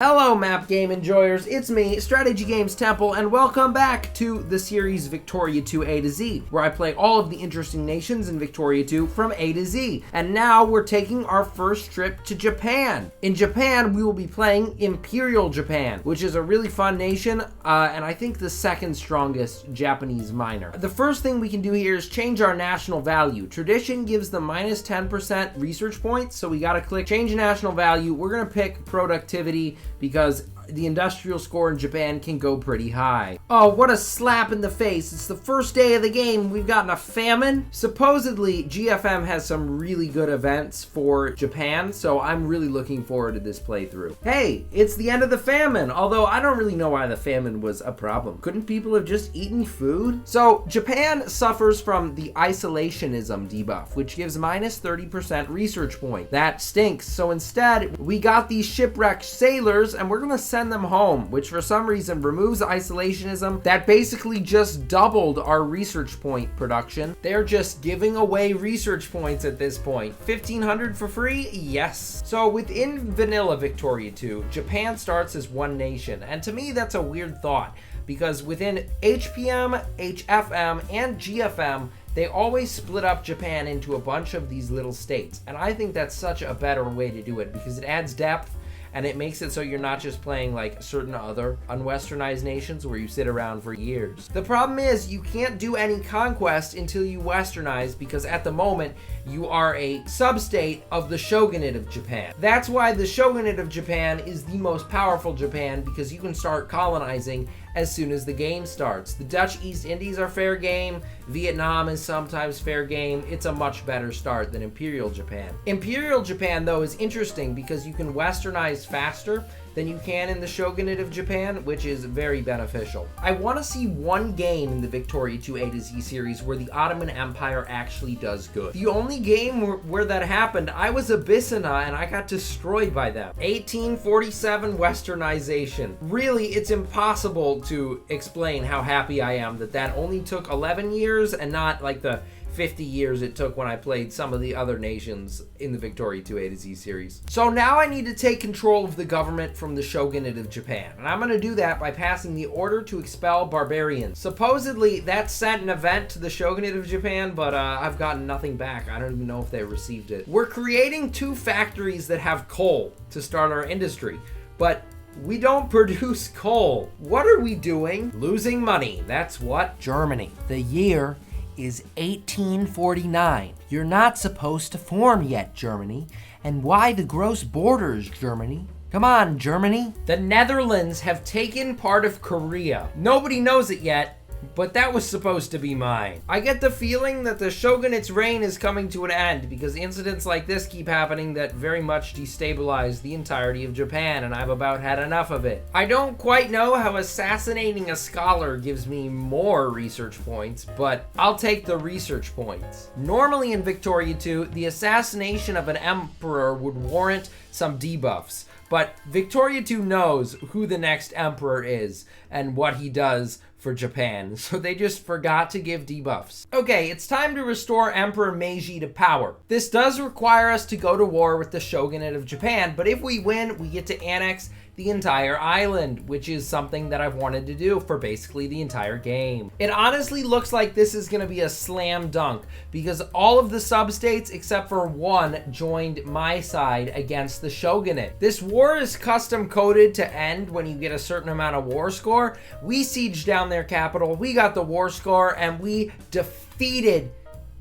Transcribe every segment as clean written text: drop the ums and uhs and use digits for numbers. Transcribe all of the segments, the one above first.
Hello map game enjoyers, it's me, Strategy Games Temple, and welcome back to the series Victoria 2 A to Z, where I play all of the interesting nations in Victoria 2 from A to Z. And now we're taking our first trip to Japan. In Japan, we will be playing Imperial Japan, which is a really fun nation, and I think the second strongest Japanese minor. The first thing we can do here is change our national value. Tradition gives them minus 10% research points, so we gotta click change national value. We're gonna pick productivity, because the industrial score in Japan can go pretty high. Oh, what a slap in the face. It's the first day of the game. We've gotten a famine. Supposedly, GFM has some really good events for Japan, so I'm really looking forward to this playthrough. Hey, it's the end of the famine, although I don't really know why the famine was a problem. Couldn't people have just eaten food? So, Japan suffers from the isolationism debuff, which gives minus 30% research point. That stinks, so instead, we got these shipwrecked sailors, and we're gonna send them home, which for some reason removes isolationism. That basically just doubled our research point production. They're just giving away research points at this point. 1,500 for free? Yes. So within vanilla Victoria 2, Japan starts as one nation, and to me that's a weird thought, because within HPM, HFM, and GFM, they always split up Japan into a bunch of these little states, and I think that's such a better way to do it because it adds depth. And it makes it so you're not just playing like certain other unwesternized nations where you sit around for years. The problem is you can't do any conquest until you westernize, because at the moment you are a sub-state of the Shogunate of Japan. That's why the Shogunate of Japan is the most powerful Japan, because you can start colonizing as soon as the game starts. The Dutch East Indies are fair game. Vietnam is sometimes fair game. It's a much better start than Imperial Japan. Imperial Japan, though, is interesting because you can westernize faster than you can in the Shogunate of Japan, which is very beneficial. I want to see one game in the Victoria 2 A to Z series where the Ottoman Empire actually does good. The only game where that happened, I was Abyssinia and I got destroyed by them. 1847 westernization. Really, it's impossible to explain how happy I am that that only took 11 years and not like the 50 years it took when I played some of the other nations in the Victoria 2 A to Z series. So now I need to take control of the government from the Shogunate of Japan, and I'm going to do that by passing the order to expel barbarians. Supposedly that sent an event to the Shogunate of Japan, but I've gotten nothing back. I don't even know if they received it. We're creating 2 factories that have coal to start our industry, but we don't produce coal. What are we doing? Losing money, that's what. Germany. The year is 1849. You're not supposed to form yet, Germany. And why the gross borders, Germany? Come on, Germany. The Netherlands have taken part of Korea. Nobody knows it yet, but that was supposed to be mine. I get the feeling that the Shogunate's reign is coming to an end because incidents like this keep happening that very much destabilize the entirety of Japan, and I've about had enough of it. I don't quite know how assassinating a scholar gives me more research points, but I'll take the research points. Normally in Victoria 2, the assassination of an emperor would warrant some debuffs, but Victoria 2 knows who the next emperor is and what he does for Japan, so they just forgot to give debuffs. Okay, it's time to restore Emperor Meiji to power. This does require us to go to war with the Shogunate of Japan, but if we win, we get to annex the entire island, which is something that I've wanted to do for basically the entire game. It honestly looks like this is going to be a slam dunk because all of the sub-states except for one joined my side against the Shogunate. This war is custom coded to end when you get a certain amount of war score. We sieged down their capital, we got the war score, and we defeated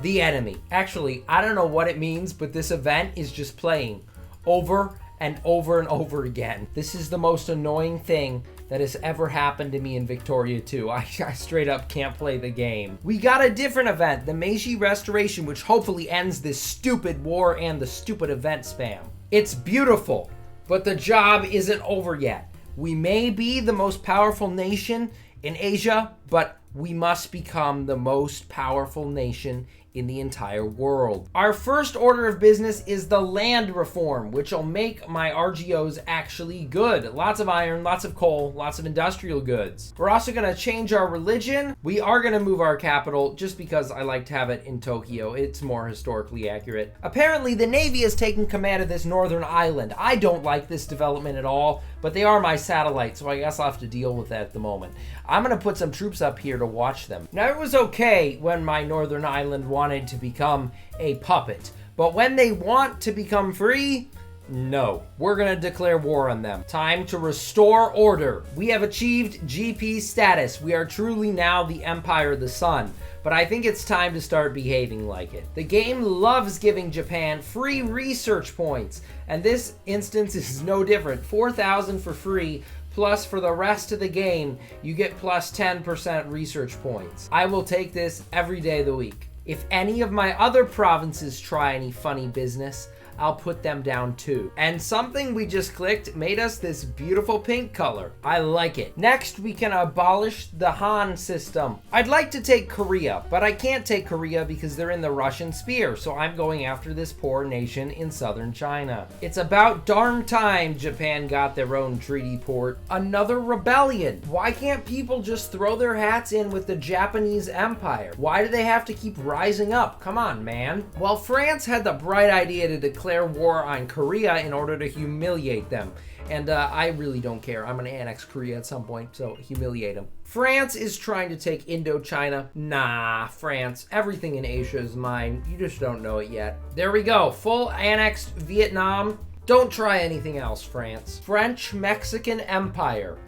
the enemy. Actually, I don't know what it means, but this event is just playing over and over and over again. This is the most annoying thing that has ever happened to me in Victoria 2. I straight up can't play the game. We got a different event, the Meiji Restoration, which hopefully ends this stupid war and the stupid event spam. It's beautiful, but the job isn't over yet. We may be the most powerful nation in Asia, but we must become the most powerful nation in the entire world. Our first order of business is the land reform, which will make my RGOs actually good. Lots of iron, lots of coal, lots of industrial goods. We're also going to change our religion. We are going to move our capital just because I like to have it in Tokyo. It's more historically accurate. Apparently, the Navy has taken command of this northern island. I don't like this development at all, but they are my satellite, so I guess I'll have to deal with that at the moment. I'm going to put some troops up here to watch them. Now, it was okay when my northern island wanted to become a puppet, but when they want to become free, no. We're going to declare war on them. Time to restore order. We have achieved GP status. We are truly now the Empire of the Sun, but I think it's time to start behaving like it. The game loves giving Japan free research points, and this instance is no different. 4,000 for free, plus for the rest of the game, you get plus 10% research points. I will take this every day of the week. If any of my other provinces try any funny business, I'll put them down too. And something we just clicked made us this beautiful pink color. I like it. Next, we can abolish the Han system. I'd like to take Korea, but I can't take Korea because they're in the Russian sphere, so I'm going after this poor nation in southern China. It's about darn time Japan got their own treaty port. Another rebellion. Why can't people just throw their hats in with the Japanese Empire? Why do they have to keep rising up? Come on, man. Well, France had the bright idea to declare war on Korea in order to humiliate them. And I really don't care. I'm going to annex Korea at some point, so humiliate them. France is trying to take Indochina. Nah, France. Everything in Asia is mine. You just don't know it yet. There we go. Full annexed Vietnam. Don't try anything else, France. French-Mexican Empire.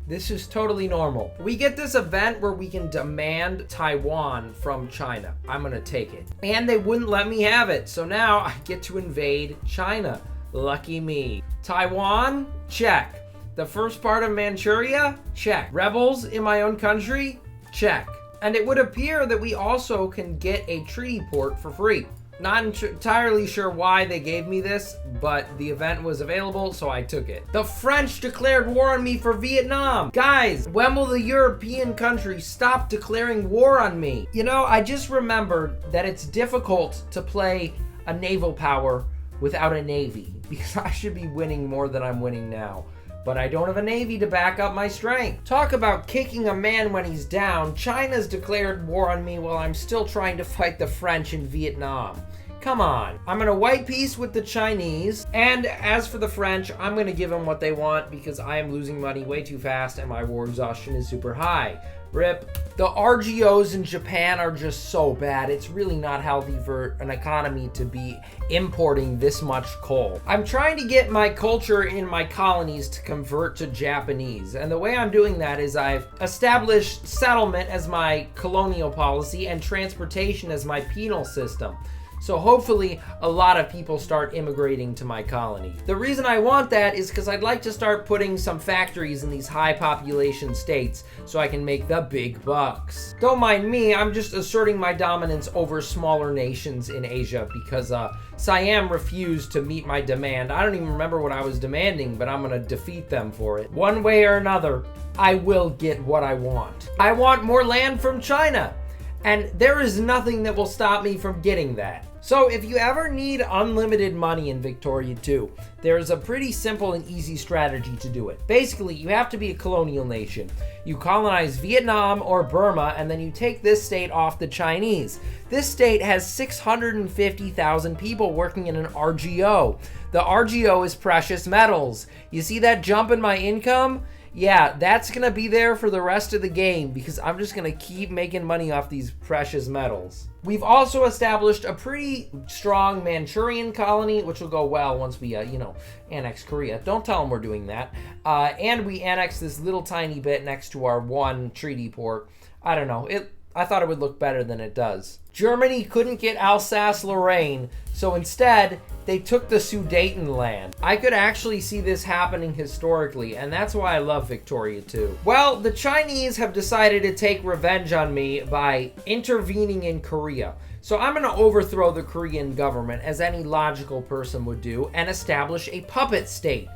This is totally normal. We get this event where we can demand Taiwan from China. I'm gonna take it. And they wouldn't let me have it, so now I get to invade China. Lucky me. Taiwan? Check. The first part of Manchuria? Check. Rebels in my own country? Check. And it would appear that we also can get a treaty port for free. Not entirely sure why they gave me this, but the event was available, so I took it. The French declared war on me for Vietnam. Guys, when will the European countries stop declaring war on me? You know, I just remembered that it's difficult to play a naval power without a navy, because I should be winning more than I'm winning now. But I don't have a navy to back up my strength. Talk about kicking a man when he's down. China's declared war on me while I'm still trying to fight the French in Vietnam. Come on. I'm gonna white peace with the Chinese. And as for the French, I'm gonna give them what they want because I am losing money way too fast and my war exhaustion is super high. RIP. The RGOs in Japan are just so bad. It's really not healthy for an economy to be importing this much coal. I'm trying to get my culture in my colonies to convert to Japanese. And the way I'm doing that is I've established settlement as my colonial policy and transportation as my penal system. So hopefully a lot of people start immigrating to my colony. The reason I want that is because I'd like to start putting some factories in these high population states so I can make the big bucks. Don't mind me, I'm just asserting my dominance over smaller nations in Asia because Siam refused to meet my demand. I don't even remember what I was demanding, but I'm gonna defeat them for it. One way or another, I will get what I want. I want more land from China, and there is nothing that will stop me from getting that. So if you ever need unlimited money in Victoria 2, there's a pretty simple and easy strategy to do it. Basically, you have to be a colonial nation. You colonize Vietnam or Burma, and then you take this state off the Chinese. This state has 650,000 people working in an RGO. The RGO is precious metals. You see that jump in my income? Yeah, that's gonna be there for the rest of the game because I'm just gonna keep making money off these precious metals. We've also established a pretty strong Manchurian colony, which will go well once we, annex Korea. Don't tell them we're doing that. And we annex this little tiny bit next to our one treaty port. I don't know. I thought it would look better than it does. Germany couldn't get Alsace-Lorraine, so instead, they took the Sudetenland. I could actually see this happening historically, and that's why I love Victoria 2. Well, the Chinese have decided to take revenge on me by intervening in Korea. So I'm gonna overthrow the Korean government, as any logical person would do, and establish a puppet state.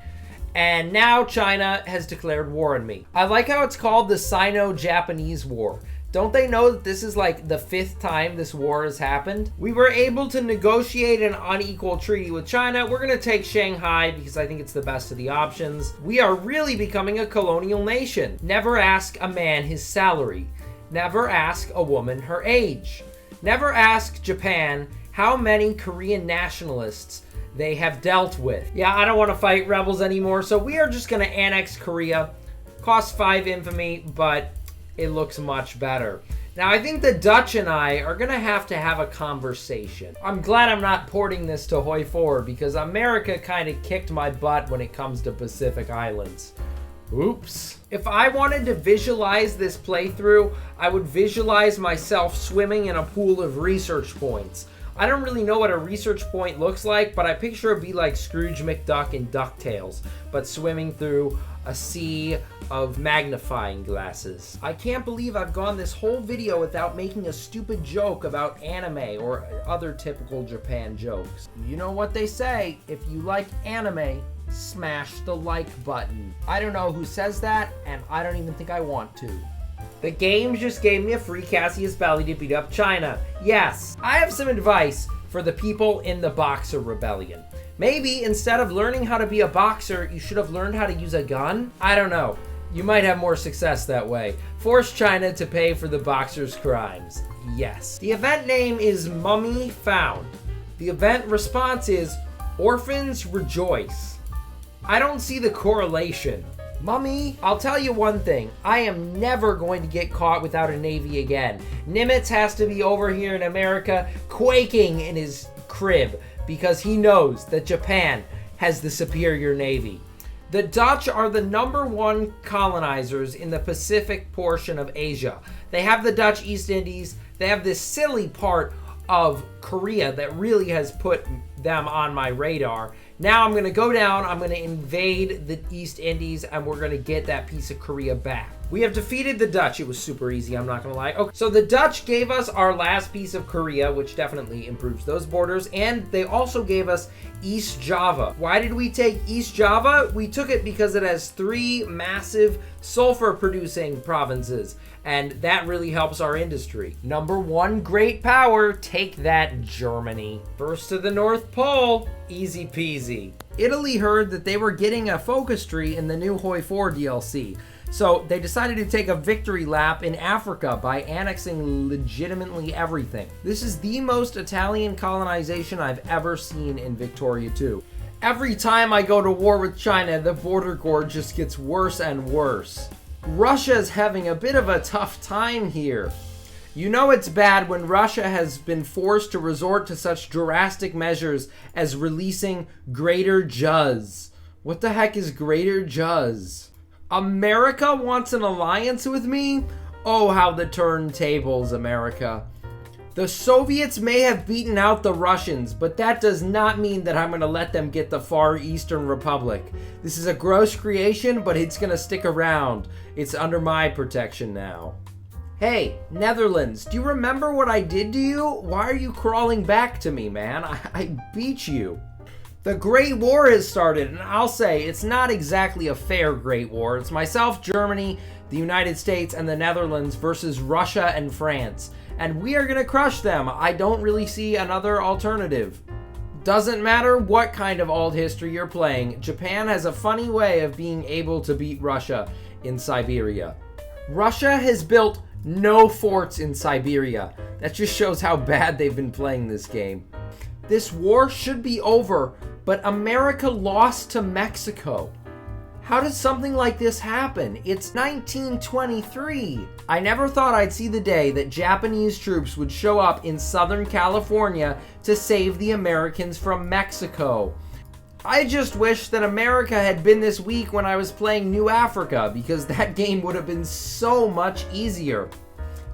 And now China has declared war on me. I like how it's called the Sino-Japanese War. Don't they know that this is like the 5th time this war has happened? We were able to negotiate an unequal treaty with China. We're gonna take Shanghai because I think it's the best of the options. We are really becoming a colonial nation. Never ask a man his salary. Never ask a woman her age. Never ask Japan how many Korean nationalists they have dealt with. Yeah, I don't want to fight rebels anymore, so we are just gonna annex Korea. Costs 5 infamy, but it looks much better. Now, I think the Dutch and I are gonna have a conversation. I'm glad I'm not porting this to Hoi 4 because America kind of kicked my butt when it comes to Pacific Islands. Oops. If I wanted to visualize this playthrough, I would visualize myself swimming in a pool of research points. I don't really know what a research point looks like, but I picture it'd be like Scrooge McDuck in DuckTales, but swimming through a sea of magnifying glasses. I can't believe I've gone this whole video without making a stupid joke about anime or other typical Japan jokes. You know what they say, if you like anime, smash the like button. I don't know who says that, and I don't even think I want to. The game just gave me a free Cassius Belly to beat up China. Yes, I have some advice for the people in the Boxer Rebellion. Maybe instead of learning how to be a boxer, you should have learned how to use a gun? I don't know. You might have more success that way. Force China to pay for the Boxer's crimes. Yes. The event name is Mummy Found. The event response is Orphans Rejoice. I don't see the correlation. Mummy, I'll tell you one thing. I am never going to get caught without a navy again. Nimitz has to be over here in America quaking in his crib because he knows that Japan has the superior navy. The Dutch are the #1 colonizers in the Pacific portion of Asia. They have the Dutch East Indies. They have this silly part of Korea that really has put them on my radar. Now I'm going to go down, I'm going to invade the East Indies, and we're going to get that piece of Korea back. We have defeated the Dutch. It was super easy, I'm not going to lie. Okay, so the Dutch gave us our last piece of Korea, which definitely improves those borders, and they also gave us East Java. Why did we take East Java? We took it because it has 3 massive sulfur-producing provinces, and that really helps our industry. #1 great power, take that, Germany. First to the North Pole, easy peasy. Italy heard that they were getting a focus tree in the new Hoi 4 DLC. So they decided to take a victory lap in Africa by annexing legitimately everything. This is the most Italian colonization I've ever seen in Victoria 2. Every time I go to war with China, the border gorge just gets worse and worse. Russia's having a bit of a tough time here. You know it's bad when Russia has been forced to resort to such drastic measures as releasing Greater Juz. What the heck is Greater Juz? America wants an alliance with me? Oh, how the turntables, America. The Soviets may have beaten out the Russians, but that does not mean that I'm going to let them get the Far Eastern Republic. This is a gross creation, but it's going to stick around. It's under my protection now. Hey, Netherlands, do you remember what I did to you? Why are you crawling back to me, man? I beat you. The Great War has started, and I'll say it's not exactly a fair Great War. It's myself, Germany, the United States, and the Netherlands versus Russia and France. And we are going to crush them. I don't really see another alternative. Doesn't matter what kind of old history you're playing, Japan has a funny way of being able to beat Russia in Siberia. Russia has built no forts in Siberia. That just shows how bad they've been playing this game. This war should be over, but America lost to Mexico. How did something like this happen? It's 1923. I never thought I'd see the day that Japanese troops would show up in Southern California to save the Americans from Mexico. I just wish that America had been this weak when I was playing New Africa, because that game would have been so much easier.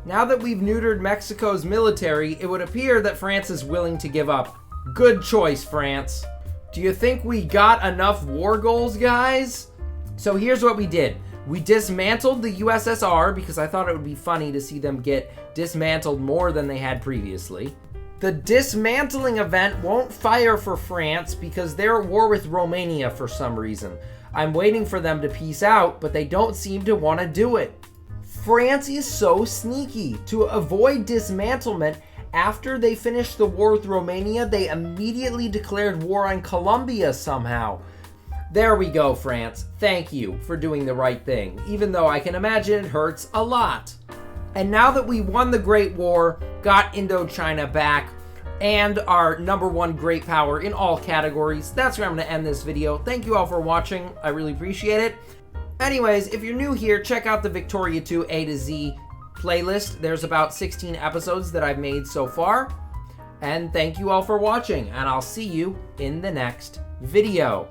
Now that we've neutered Mexico's military, it would appear that France is willing to give up. Good choice, France. Do you think we got enough war goals, guys? So here's what we did. We dismantled the USSR because I thought it would be funny to see them get dismantled more than they had previously. The dismantling event won't fire for France because they're at war with Romania for some reason. I'm waiting for them to peace out, but they don't seem to want to do it. France is so sneaky. To avoid dismantlement, after they finished the war with Romania, they immediately declared war on Colombia somehow. There we go, France. Thank you for doing the right thing, even though I can imagine it hurts a lot. And now that we won the Great War, got Indochina back, and are #1 great power in all categories, that's where I'm going to end this video. Thank you all for watching. I really appreciate it. Anyways, if you're new here, check out the Victoria 2 A to Z playlist. There's about 16 episodes that I've made so far. And thank you all for watching, and I'll see you in the next video.